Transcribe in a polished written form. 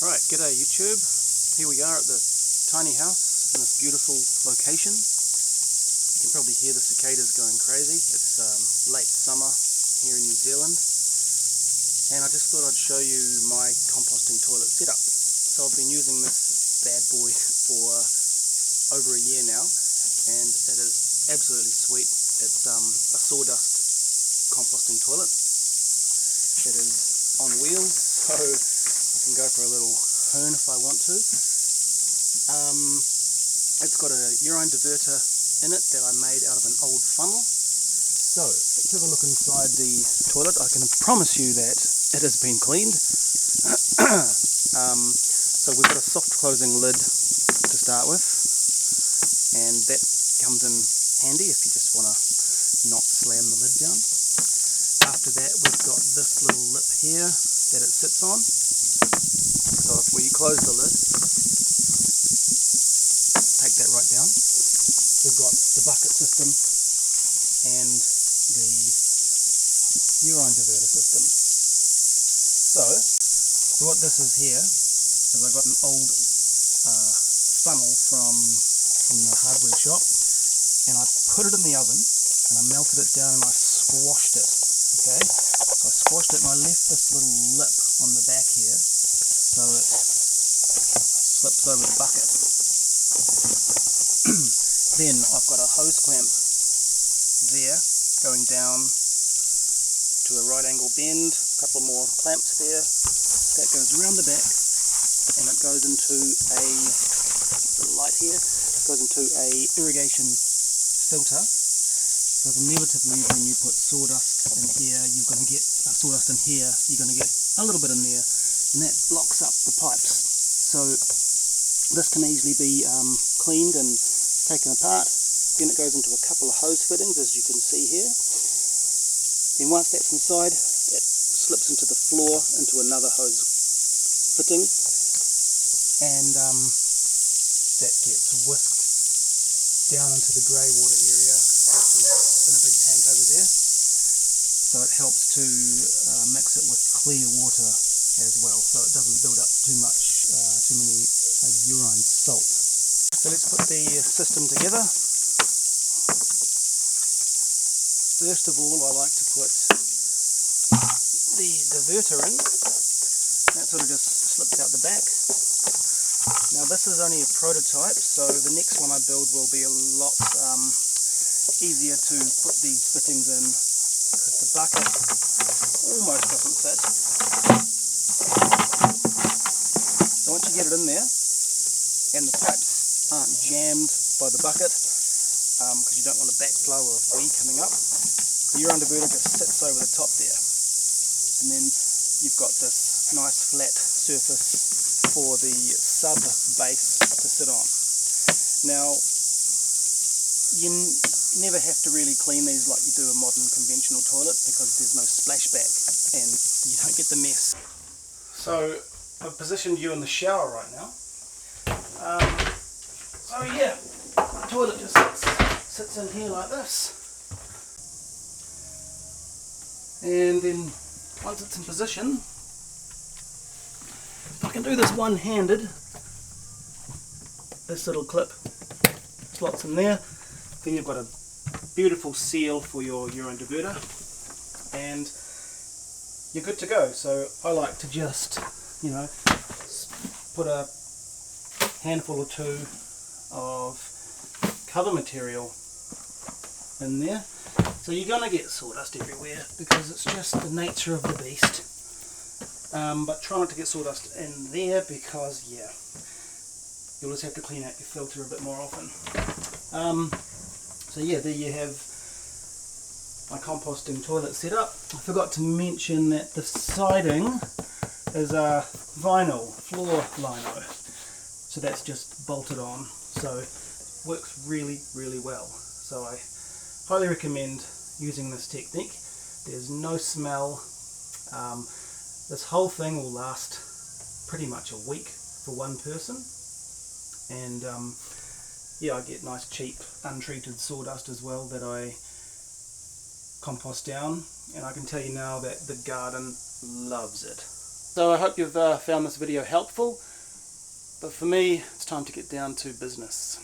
Alright, g'day YouTube. Here we are at the tiny house in this beautiful location. You can probably hear the cicadas going crazy. It's late summer here in New Zealand. And I just thought I'd show you my composting toilet setup. So I've been using this bad boy for over a year now, and it is absolutely sweet. It's a sawdust composting toilet. It is on wheels, so I can go for a little hoon if I want to. It's got a urine diverter in it that I made out of an old funnel. So, let's have a look inside the toilet. I can promise you that it has been cleaned. So we've got a soft closing lid to start with, and that comes in handy if you just want to not slam the lid down. After that, we've got this little lip here that it sits on. So if we close the lid, take that right down, we've got the bucket system and the urine diverter system. So what this is here is I got an old funnel from the hardware shop, and I put it in the oven and I melted it down and I squashed it. Okay, so I squashed it and I left this little lip on the back here so it slips over the bucket. Then I've got a hose clamp there going down to a right angle bend, a couple more clamps there, that goes around the back, and it goes into a, the light here, goes into a irrigation filter, because inevitably when you put sawdust in here, you're going to get sawdust in here, you're going to get a little bit in there, and that blocks up the pipes. So this can easily be cleaned and taken apart. Then it goes into a couple of hose fittings, as you can see here. Then once that's inside, it slips into the floor into another hose fitting, and that gets whisked down into the grey water area, which is in a big tank over there. So it helps to mix it with clear water as well, so it doesn't build up too many urine salt. So let's put the system together. First of all, I like to put the diverter in. That sort of just slips out the back. Now this is only a prototype, so the next one I build will be a lot easier to put these fittings in, because the bucket almost doesn't fit. So once you get it in there, and the pipes aren't jammed by the bucket, because you don't want a backflow of wee coming up, the urine diverter just sits over the top there, and then you've got this nice flat surface for the sub base to sit on. Now you never have to really clean these like you do a modern conventional toilet, because there's no splashback and you don't get the mess. So I've positioned you in the shower right now. So yeah, the toilet just sits in here like this, and then once it's in position, if I can do this one-handed, this little clip slots in there, then you've got a beautiful seal for your urine diverter, and you're good to go. So I like to just, put a handful or two of cover material in there. So you're going to get sawdust everywhere, because it's just the nature of the beast. But try not to get sawdust in there, because yeah, you'll just have to clean out your filter a bit more often. So yeah, there you have my composting toilet setup. I forgot to mention that the siding is a vinyl floor lino, so that's just bolted on, so it works really well. So I highly recommend using this technique. There's no smell. This whole thing will last pretty much a week for one person, and yeah, I get nice cheap untreated sawdust as well that I compost down, and I can tell you now that the garden loves it. So I hope you've found this video helpful, but for me it's time to get down to business.